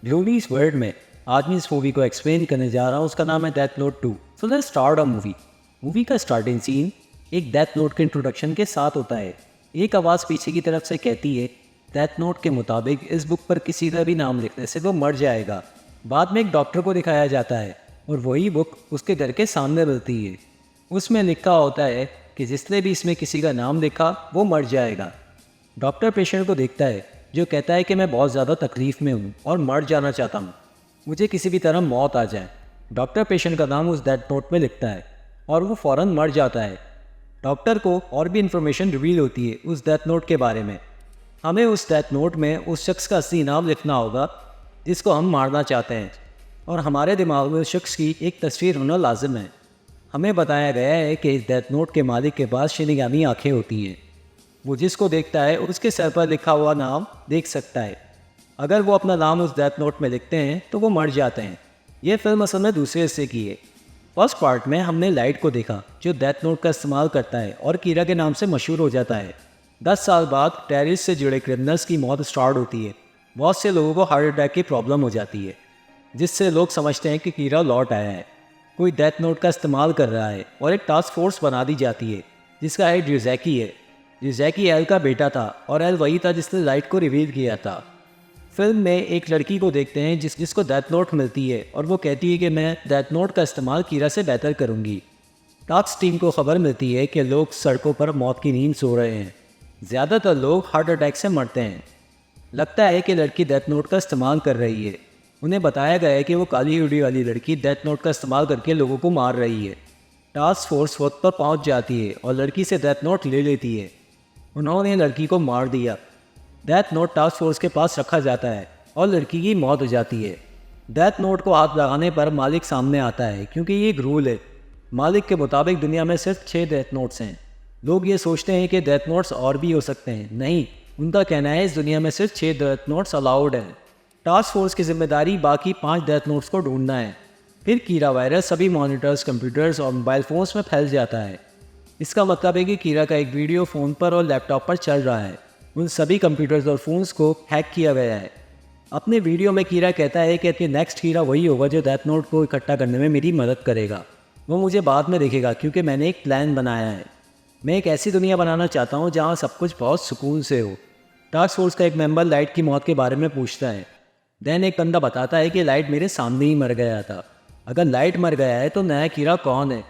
ड्यूडीज world में आज मैं इस मूवी को एक्सप्लेन करने जा रहा हूँ। उसका नाम है death note 2। So let's start a movie. Movie का स्टार्टिंग सीन एक डेथ नोट के इंट्रोडक्शन के साथ होता है। एक आवाज़ पीछे की तरफ से कहती है, डेथ नोट के मुताबिक इस बुक पर किसी का भी नाम लिखने से वो मर जाएगा। बाद में एक डॉक्टर को दिखाया जाता है और वही बुक उसके घर के सामने मिलती है। उसमें लिखा होता है कि जिसने भी इसमें किसी का नाम लिखा वो मर जाएगा। डॉक्टर पेशेंट को देखता है जो कहता है कि मैं बहुत ज़्यादा तकलीफ़ में हूँ और मर जाना चाहता हूँ, मुझे किसी भी तरह मौत आ जाए। डॉक्टर पेशेंट का नाम उस डेथ नोट में लिखता है और वो फ़ौरन मर जाता है। डॉक्टर को और भी इन्फॉर्मेशन रिवील होती है उस डेथ नोट के बारे में। हमें उस डेथ नोट में उस शख्स का असली नाम लिखना होगा जिसको हम मारना चाहते हैं, और हमारे दिमाग में उस शख्स की एक तस्वीर होना लाजिम है। हमें बताया गया है कि इस डेथ नोट के मालिक के पास शिनिगामी आँखें होती हैं। वो जिसको देखता है उसके सर पर लिखा हुआ नाम देख सकता है। अगर वो अपना नाम उस डेथ नोट में लिखते हैं तो वो मर जाते हैं। ये फिल्म असल में दूसरे हिस्से की है। फर्स्ट पार्ट में हमने लाइट को देखा जो डेथ नोट का इस्तेमाल करता है और कीरा के नाम से मशहूर हो जाता है। 10 साल बाद टेररिस्ट से जुड़े क्रिमिनल्स की मौत स्टार्ट होती है। बहुत से लोगों को हार्ट अटैक की प्रॉब्लम हो जाती है, जिससे लोग समझते हैं कि कीरा लौट आया है, कोई डेथ नोट का इस्तेमाल कर रहा है, और एक टास्क फोर्स बना दी जाती है जिसका हेड ड्यूजैकी है। ड्यूजैकी एल का बेटा था और एल वही था जिसने लाइट को रिवील किया था। फिल्म में एक लड़की को देखते हैं जिसको डेथ नोट मिलती है और वो कहती है कि मैं डेथ नोट का इस्तेमाल कीरा से बेहतर करूँगी। टास्क टीम को खबर मिलती है कि लोग सड़कों पर मौत की नींद सो रहे हैं। ज़्यादातर लोग हार्ट अटैक से मरते हैं। लगता है कि लड़की डेथ नोट का इस्तेमाल कर रही है। उन्हें बताया गया है कि वो काली हुडी वाली लड़की डेथ नोट का इस्तेमाल करके लोगों को मार रही है। टास्क फोर्स वक्त पर पहुंच जाती है और लड़की से डेथ नोट ले लेती है। उन्होंने लड़की को मार दिया। डेथ नोट टास्क फोर्स के पास रखा जाता है और लड़की की मौत हो जाती है। डेथ नोट को हाथ लगाने पर मालिक सामने आता है क्योंकि ये एक रूल है। मालिक के मुताबिक दुनिया में सिर्फ 6 डेथ नोट्स हैं। लोग ये सोचते हैं कि डेथ नोट्स और भी हो सकते हैं। नहीं, उनका कहना है इस दुनिया में सिर्फ 6 डेथ नोट्स अलाउड हैं। टास्क फोर्स की जिम्मेदारी बाकी 5 डेथ नोट्स को ढूंढना है। फिर कीरा वायरस सभी मॉनिटर्स, कंप्यूटर्स और मोबाइल फ़ोन्स में फैल जाता है। इसका मतलब है कि कीरा का एक वीडियो फ़ोन पर और लैपटॉप पर चल रहा है। उन सभी कंप्यूटर्स और फ़ोन्स को हैक किया गया है। अपने वीडियो में कीरा कहता है कि नेक्स्ट हीरा वही होगा जो डेथ नोट को इकट्ठा करने में मेरी मदद करेगा। वो मुझे बाद में देखेगा क्योंकि मैंने एक प्लान बनाया है। मैं एक ऐसी दुनिया बनाना चाहता हूँ जहाँ सब कुछ बहुत सुकून से हो। टास्क फोर्स का एक मेंबर लाइट की मौत के बारे में पूछता है। दैन एक बंदा बताता है कि लाइट मेरे सामने ही मर गया था। अगर लाइट मर गया है तो नया कीरा कौन है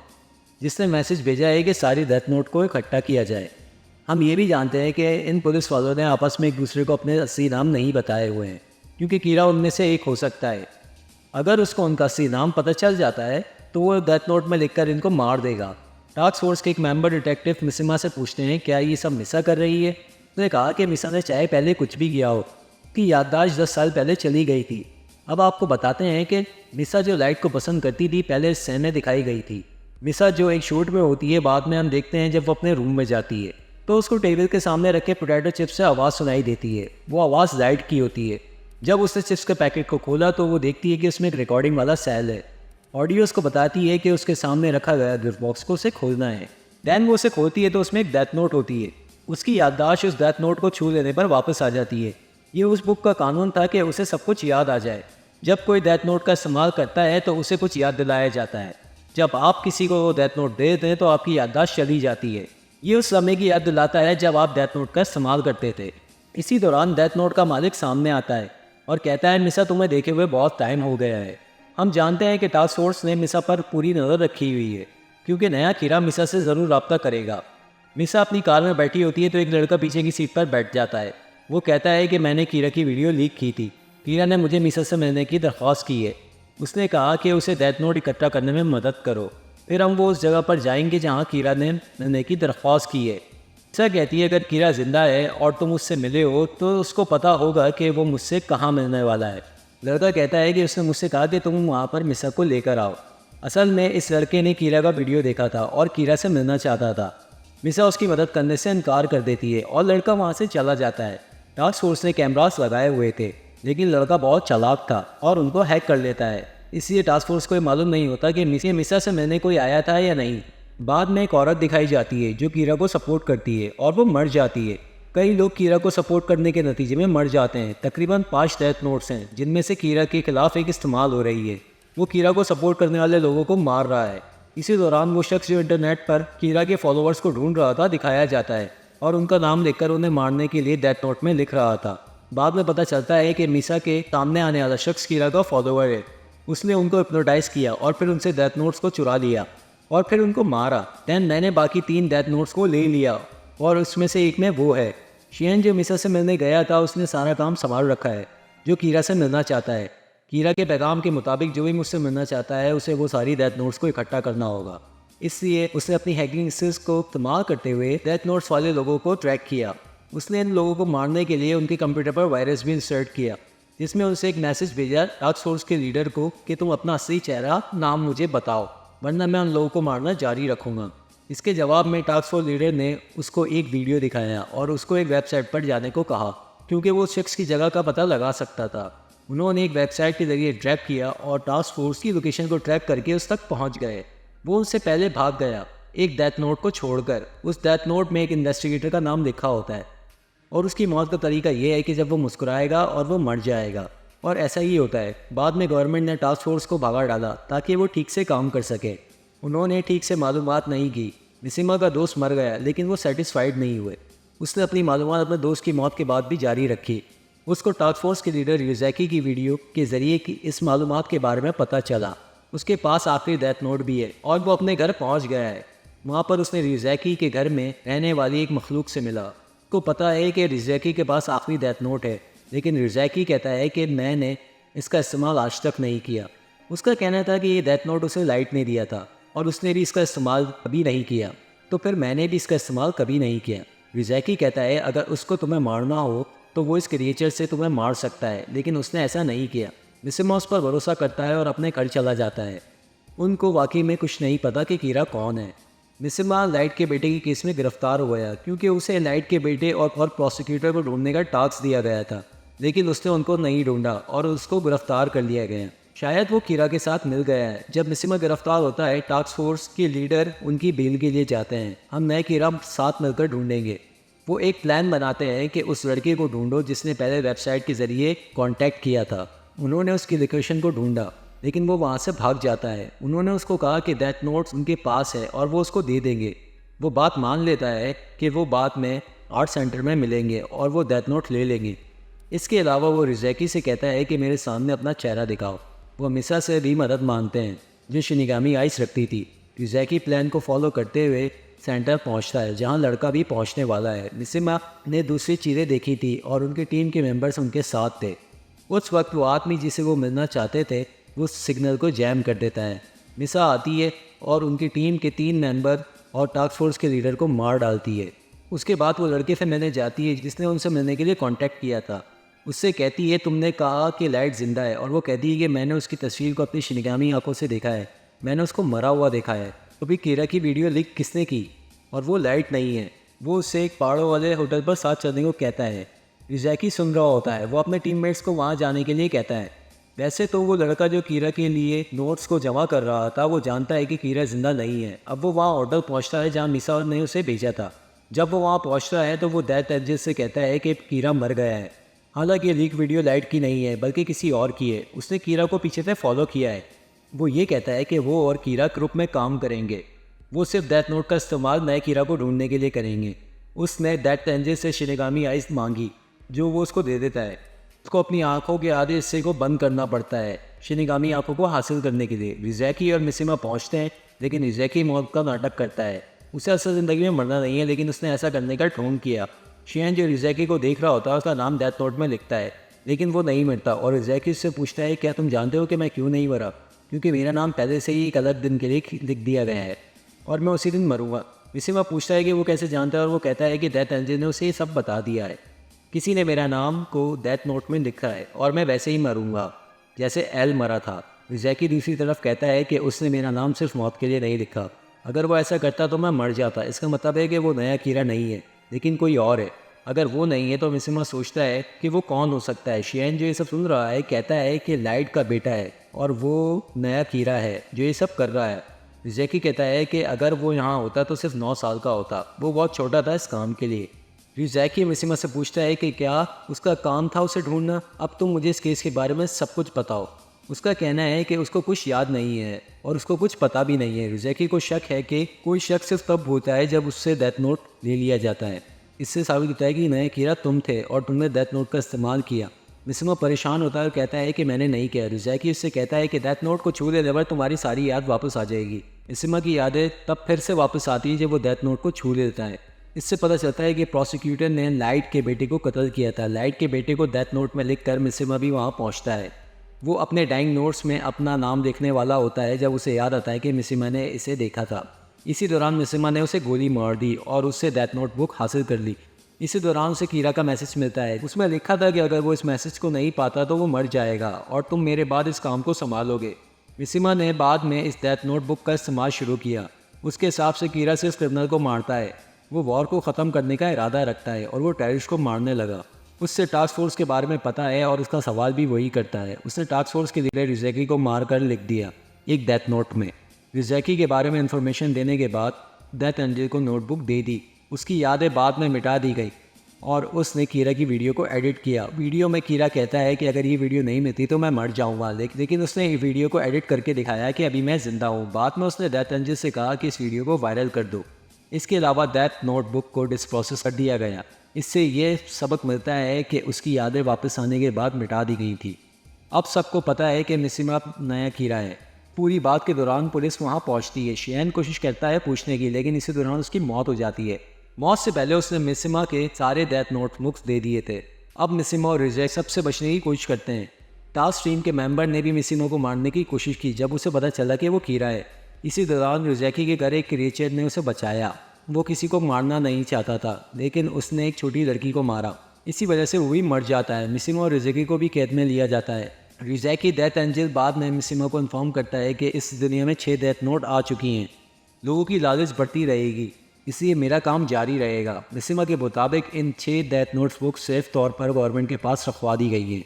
जिसने मैसेज भेजा है कि सारी डेथ नोट को इकट्ठा किया जाए। हम ये भी जानते हैं कि इन पुलिस वालों ने आपस में एक दूसरे को अपने असली नाम नहीं बताए हुए हैं क्योंकि कीरा उनमें से एक हो सकता है। अगर उसको उनका असली नाम पता चल जाता है तो वो डेथ नोट में लिखकर इनको मार देगा। टास्क फोर्स के एक मेंबर डिटेक्टिव मिसिमा से पूछते हैं क्या ये सब मिसा कर रही है। उसने कहा कि मिसा ने चाहे पहले कुछ भी किया हो, कि याददाश्त 10 साल पहले चली गई थी। अब आपको बताते हैं कि मिसा जो लाइट को पसंद करती थी पहले इस सीन में दिखाई गई थी। मिसा जो एक शूट में होती है, बाद में हम देखते हैं जब वो अपने रूम में जाती है तो उसको टेबल के सामने रखे पोटैटो चिप्स से आवाज़ सुनाई देती है। वो आवाज़ लाइट की होती है। जब उसने चिप्स के पैकेट को खोला तो वो देखती है कि उसमें एक रिकॉर्डिंग वाला सेल है। ऑडियो उसको बताती है कि उसके सामने रखा गया गिफ्ट बॉक्स को उसे खोलना है। दैन वो उसे खोलती है तो उसमें एक डेथ नोट होती है। उसकी याददाश्त उस डेथ नोट को छू लेने पर वापस आ जाती है। ये उस बुक का कानून था कि उसे सब कुछ याद आ जाए। जब कोई डेथ नोट का इस्तेमाल करता है तो उसे कुछ याद दिलाया जाता है। जब आप किसी को डेथ नोट दे देते हैं तो आपकी याददाश्त चली जाती है। ये उस समय की याद दिलाता है जब आप डेथ नोट का इस्तेमाल करते थे। इसी दौरान डेथ नोट का मालिक सामने आता है और कहता है मिसा तुम्हें देखे हुए बहुत टाइम हो गया है। हम जानते हैं कि टास्क फोर्स ने मिसा पर पूरी नज़र रखी हुई है क्योंकि नया कीरा मिसा से ज़रूर रब्ता करेगा। मिसा अपनी कार में बैठी होती है तो एक लड़का पीछे की सीट पर बैठ जाता है। वो कहता है कि मैंने कीरा की वीडियो लीक की थी। कीरा ने मुझे मिसा से मिलने की दरख्वास्त की है। उसने कहा कि उसे डेथ नोट इकट्ठा करने में मदद करो। फिर हम वो उस जगह पर जाएंगे जहाँ कीरा ने मिलने की दरख्वास्त की है। मिसा कहती है अगर कीरा ज़िंदा है और तुम उससे मिले हो तो उसको पता होगा कि वो मुझसे कहाँ मिलने वाला है। लड़का कहता है कि उसने मुझसे कहा कि तुम वहाँ पर मिसा को लेकर आओ। असल में इस लड़के ने कीरा का वीडियो देखा था और कीरा से मिलना चाहता था। मिसा उसकी मदद करने से इनकार कर देती है और लड़का वहाँ से चला जाता है। टास्क फोर्स ने कैमरास लगाए हुए थे लेकिन लड़का बहुत चालाक था और उनको हैक कर लेता है। इसलिए टास्क फोर्स को मालूम नहीं होता कि मिसा से मिलने कोई आया था या नहीं। बाद में एक औरत दिखाई जाती है जो कीरा को सपोर्ट करती है और वो मर जाती है। कई लोग कीरा को सपोर्ट करने के नतीजे में मर जाते हैं। तकरीबन 5 डेथ नोट्स हैं जिनमें से कीरा के खिलाफ एक इस्तेमाल हो रही है। वो कीरा को सपोर्ट करने वाले लोगों को मार रहा है। इसी दौरान वो शख्स जो इंटरनेट पर कीरा के फॉलोअर्स को ढूंढ रहा था दिखाया जाता है और उनका नाम लिखकर उन्हें मारने के लिए डेथ नोट में लिख रहा था। बाद में पता चलता है कि मिसा के सामने आने वाला शख्स कीरा का फॉलोअर है। उसने उनको हिप्नोटाइज किया और फिर उनसे डेथ नोट्स को चुरा लिया और फिर उनको मारा। दैन मैंने बाकी 3 डेथ नोट्स को ले लिया और उसमें से एक में वो है। शियन जो मिसा से मिलने गया था उसने सारा काम संभाल रखा है जो कीरा से मिलना चाहता है। कीरा के पैगाम के मुताबिक जो भी मुझसे मिलना चाहता है उसे वो सारी डेथ नोट्स को इकट्ठा करना होगा। इसलिए उसने अपनी हैकिंग स्किल्स को इस्तेमाल करते हुए डेथ नोट्स वाले लोगों को ट्रैक किया। उसने इन लोगों को मारने के लिए उनके कंप्यूटर पर वायरस भी इंसर्ट किया जिसमें उनसे एक मैसेज भेजा टास्क फोर्स के लीडर को कि तुम अपना असली चेहरा नाम मुझे बताओ वरना मैं उन लोगों को मारना जारी रखूँगा। इसके जवाब में टास्क फोर्स लीडर ने उसको एक वीडियो दिखाया और उसको एक वेबसाइट पर जाने को कहा क्योंकि वो उस शख्स की जगह का पता लगा सकता था। उन्होंने एक वेबसाइट के जरिए ट्रैक किया और टास्क फोर्स की लोकेशन को ट्रैक करके उस तक पहुंच गए। वो उससे पहले भाग गया एक डेथ नोट को छोड़कर। उस डेथ नोट में एक इन्वेस्टिगेटर का नाम लिखा होता है और उसकी मौत का तरीका ये है कि जब वो मुस्कुराएगा और वो मर जाएगा। और ऐसा ही होता है। बाद में गवर्नमेंट ने टास्क फोर्स को भगा डाला ताकि वो ठीक से काम कर सके। उन्होंने ठीक से मालूमात नहीं की। मिसिमा का दोस्त मर गया लेकिन वो सेटिस्फाइड नहीं हुए। उसने अपनी मालूमात अपने दोस्त की मौत के बाद भी जारी रखी। उसको टास्क फोर्स के लीडर यूजैकी की वीडियो के जरिए की इस मालूमात के बारे में पता चला। उसके पास आखिरी डेथ नोट भी है और वो अपने घर पहुंच गया है। वहाँ पर उसने यूजैकी के घर में रहने वाली एक मखलूक से मिला। उसको पता है कि यूजैकी के पास आखिरी डेथ नोट है लेकिन यूजैकी कहता है कि मैंने इसका इस्तेमाल आज तक नहीं किया। उसका कहना था कि ये डेथ नोट उसे लाइट ने दिया था और उसने भी इसका इस्तेमाल कभी नहीं किया, तो फिर मैंने भी इसका इस्तेमाल कभी नहीं किया। यूजैकी कहता है अगर उसको तुम्हें मारना हो तो वो इस क्रिएचर से तुम्हें मार सकता है लेकिन उसने ऐसा नहीं किया। मिसिमा उस पर भरोसा करता है और अपने घर चला जाता है। उनको वाकई में कुछ नहीं पता कि कीरा कौन है। मिसिमा लाइट के बेटे के केस में गिरफ्तार हो गया क्योंकि उसे लाइट के बेटे और प्रोसिक्यूटर को ढूंढने का टास्क दिया गया था लेकिन उसने उनको नहीं ढूंढा और उसको गिरफ्तार कर लिया गया। शायद वो कीरा के साथ मिल गया है। जब मिसिमा गिरफ्तार होता है टास्क फोर्स के लीडर उनकी बेल के लिए जाते हैं। हम नए कीरा साथ मिलकर ढूंढेंगे। वो एक प्लान बनाते हैं कि उस लड़के को ढूंढो जिसने पहले वेबसाइट के ज़रिए कांटेक्ट किया था। उन्होंने उसकी लोकेशन को ढूंढा लेकिन वो वहाँ से भाग जाता है। उन्होंने उसको कहा कि डेथ नोट्स उनके पास है और वो उसको दे देंगे। वो बात मान लेता है कि वो बाद में आर्ट सेंटर में मिलेंगे और वो डेथ नोट ले लेंगे। इसके अलावा वो यूजैकी से कहता है कि मेरे सामने अपना चेहरा दिखाओ। वो मिसा से भी मदद मांगते हैं जो शिनिगामी आइस रखती थी। यूजैकी प्लान को फॉलो करते हुए सेंटर पहुंचता है जहां लड़का भी पहुंचने वाला है। मिसिमा ने दूसरी चीज़ें देखी थी और उनकी टीम के मेंबर्स उनके साथ थे। उस वक्त वो आदमी जिसे वो मिलना चाहते थे वो सिग्नल को जैम कर देता है। मिसा आती है और उनकी टीम के 3 मेंबर और टास्क फोर्स के लीडर को मार डालती है। उसके बाद वो लड़के से मिलने जाती है जिसने उनसे मिलने के लिए कांटेक्ट किया था। उससे कहती है तुमने कहा कि लाइट जिंदा है और वो कहती है कि मैंने उसकी तस्वीर को अपनी शिनिगामी आंखों से देखा है। मैंने उसको मरा हुआ देखा है। तो भी कीरा की वीडियो लीक किसने की? और वो लाइट नहीं है। वो उससे एक पहाड़ों वाले होटल पर साथ चलने को कहता है। यूजैकी सुन रहा होता है। वो अपने टीममेट्स को वहाँ जाने के लिए कहता है। वैसे तो वो लड़का जो कीरा के लिए नोट्स को जमा कर रहा था वो जानता है कि कीरा जिंदा नहीं है। अब वो वहाँ होटल पहुँचता है जहाँ मिसा ने उसे भेजा था। जब वो वहाँ पहुँचता है तो वो डेथ एजेंट से कहता है कि कीरा मर गया है। हालांकि ये लीक वीडियो लाइट की नहीं है बल्कि किसी और की है। उसने कीरा को पीछे से फॉलो किया है। वो ये कहता है कि वो और कीरा ग्रुप में काम करेंगे। वो सिर्फ डेथ नोट का इस्तेमाल नए कीरा को ढूंढने के लिए करेंगे। उसने डेथ एजेंट से शिनिगामी आइस मांगी जो वो उसको दे देता है। उसको अपनी आंखों के आधे हिस्से को बंद करना पड़ता है शिनिगामी आंखों को हासिल करने के लिए। यूजैकी और मिसिमा पहुंचते हैं लेकिन यूजैकी मौत का नाटक करता है। उसे असल ज़िंदगी में मरना नहीं है लेकिन उसने ऐसा करने का ढोंग किया। शियन जो यूजैकी को देख रहा होता है उसका नाम डेथ नोट में लिखता है लेकिन वो नहीं मरता और यूजैकी उससे पूछता है क्या तुम जानते हो कि मैं क्यों नहीं मरा? क्योंकि मेरा नाम पहले से ही एक अलग दिन के लिए लिख दिया गया है और मैं उसी दिन मरूंगा। मिसिमा पूछता है कि वो कैसे जानता है और वो कहता है कि डेथ एजेंट ने उसे ये सब बता दिया है। किसी ने मेरा नाम को डेथ नोट में लिखा है और मैं वैसे ही मरूंगा जैसे एल मरा था। यूजैकी दूसरी तरफ कहता है कि उसने मेरा नाम सिर्फ मौत के लिए नहीं लिखा। अगर वो ऐसा करता तो मैं मर जाता। इसका मतलब है कि वो नया कीरा नहीं है लेकिन कोई और है। अगर वो नहीं है तो मिसिमा सोचता है कि वो कौन हो सकता है। शियन जो ये सब सुन रहा है कहता है कि लाइट का बेटा है और वो नया कीरा है जो ये सब कर रहा है। यूजैकी कहता है कि अगर वो यहाँ होता तो सिर्फ 9 साल का होता। वो बहुत छोटा था इस काम के लिए। रिज़ैकी मिसिमा से पूछता है कि क्या उसका काम था उसे ढूंढना, अब तुम मुझे इस केस के बारे में सब कुछ बताओ। उसका कहना है कि उसको कुछ याद नहीं है और उसको कुछ पता भी नहीं है। रिज़ैकी को शक है कि कोई शख्स सिर्फ तब होता है जब उससे डेथ नोट ले लिया जाता है। इससे साबित होता है कि नया कीड़ा तुम थे और तुमने डेथ नोट का इस्तेमाल किया। मिसिमा परेशान होता है और कहता है कि मैंने नहीं किया। रिज़ैकी उससे कहता है कि डेथ नोट को छू लेने पर तुम्हारी सारी याद वापस आ जाएगी। मिसिमा की यादें तब फिर से वापस आती है जब वो डेथ नोट को छू लेता है। इससे पता चलता है कि प्रोसिक्यूटर ने लाइट के बेटे को कत्ल किया था। लाइट के बेटे को डेथ नोट में लिखकर मिसिमा भी वहाँ पहुँचता है। वो अपने डाइंग नोट्स में अपना नाम देखने वाला होता है जब उसे याद आता है कि मिसिमा ने इसे देखा था। इसी दौरान मिसिमा ने उसे गोली मार दी और उससे डेथ नोट बुक हासिल कर ली। इसी दौरान उसे कीरा का मैसेज मिलता है। उसमें लिखा था कि अगर वो इस मैसेज को नहीं पाता तो वो मर जाएगा और तुम मेरे बाद इस काम को संभालोगे। मिसिमा ने बाद में इस डेथ नोट बुक का इस्तेमाल शुरू किया। उसके हिसाब से कीरा से इस क्रिमिनल को मारता है। वो वॉर को ख़त्म करने का इरादा रखता है और वो टेररिस्ट को मारने लगा। उससे टास्क फोर्स के बारे में पता है और उसका सवाल भी वही करता है। उसने टास्क फोर्स के लीडर रिज़ैकी को मारकर लिख दिया एक डेथ नोट में। रिज़ैकी के बारे में इंफॉर्मेशन देने के बाद डेथ एंजल को नोटबुक दे दी। उसकी यादें बाद में मिटा दी गई और उसने कीरा की वीडियो को एडिट किया। वीडियो में कीरा कहता है कि अगर ये वीडियो नहीं मिलती तो मैं मर जाऊंगा, लेकिन उसने ये वीडियो को एडिट करके दिखाया कि अभी मैं ज़िंदा हूँ। बाद में उसने डेथ एंजल से कहा कि इस वीडियो को वायरल कर दो। इसके अलावा डेथ नोटबुक को डिस्प्रोसेस कर दिया गया। इससे ये सबक मिलता है कि उसकी यादें वापस आने के बाद मिटा दी गई थी। अब सबको पता है कि मिसिमा नया कीड़ा है। पूरी बात के दौरान पुलिस वहाँ पहुँचती है। शेन कोशिश करता है पूछने की, लेकिन इसी दौरान उसकी मौत हो जाती है। मौत से पहले उसने मिसिमा के सारे डेथ नोटबुक्स दे दिए थे। अब मिसिमा और रिज़ैक सबसे बचने की कोशिश करते हैं। टास्क टीम के मेंबर ने भी मिसिमा को मारने की कोशिश की जब उसे पता चला कि वो कीड़ा है। इसी दौरान रिज़ैकी के घर एक क्रिएचर ने उसे बचाया। वो किसी को मारना नहीं चाहता था, लेकिन उसने एक छोटी लड़की को मारा। इसी वजह से वो भी मर जाता है। मिसिमा और रिज़ैकी को भी कैद में लिया जाता है। रिज़ैकी डेथ एंजल बाद में मिसिमा को इन्फॉर्म करता है कि इस दुनिया में 6 डेथ नोट आ चुकी हैं। लोगों की लालच बढ़ती रहेगी, इसलिए मेरा काम जारी रहेगा। मिसिमा के मुताबिक इन 6 डेथ नोट्स बुक सिर्फ तौर पर गवर्नमेंट के पास रखवा दी गई है।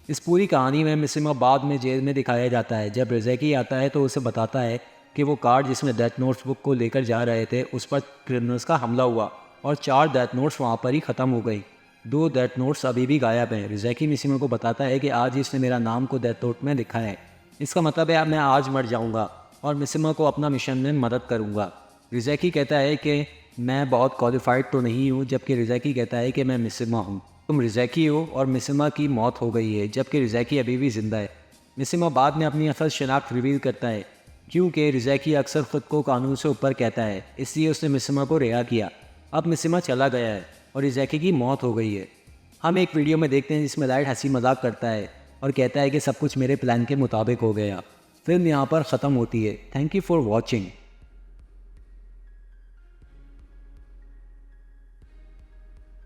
इस पूरी कहानी में मिसिमा बाद में जेल में दिखाया जाता है। जब रिज़ैकी आता है तो उसे बताता है कि वो कार जिसमें डेथ नोट्स बुक को लेकर जा रहे थे उस पर क्रिमिनल्स का हमला हुआ और 4 डेथ नोट्स वहाँ पर ही ख़त्म हो गई। 2 डेथ नोट्स अभी भी गायब हैं। रिज़ैकी मिसिमा को बताता है कि आज इसने मेरा नाम को डेथ नोट में लिखा है। इसका मतलब है मैं आज मर जाऊँगा और मिसिमा को अपना मिशन में मदद करूँगा। रिज़ैकी कहता है कि मैं बहुत क्वालिफाइड तो नहीं हूँ, जबकि रिज़ैकी कहता है कि मैं मिसिमा हूँ। तुम रिज़ैकी हो और मिसिमा की मौत हो गई है, जबकि रिज़ैकी अभी भी ज़िंदा है। मिसिमा बाद में अपनी असल शनाख्त रिवील करता है, क्योंकि रिज़ैकी अक्सर ख़ुद को कानून से ऊपर कहता है, इसलिए उसने मिसिमा को रिहा किया। अब मिसिमा चला गया है और रिज़ैकी की मौत हो गई है। हम एक वीडियो में देखते हैं जिसमें लाइट हंसी मजाक करता है और कहता है कि सब कुछ मेरे प्लान के मुताबिक हो गया। फिल्म यहाँ पर ख़त्म होती है। Thank you for watching.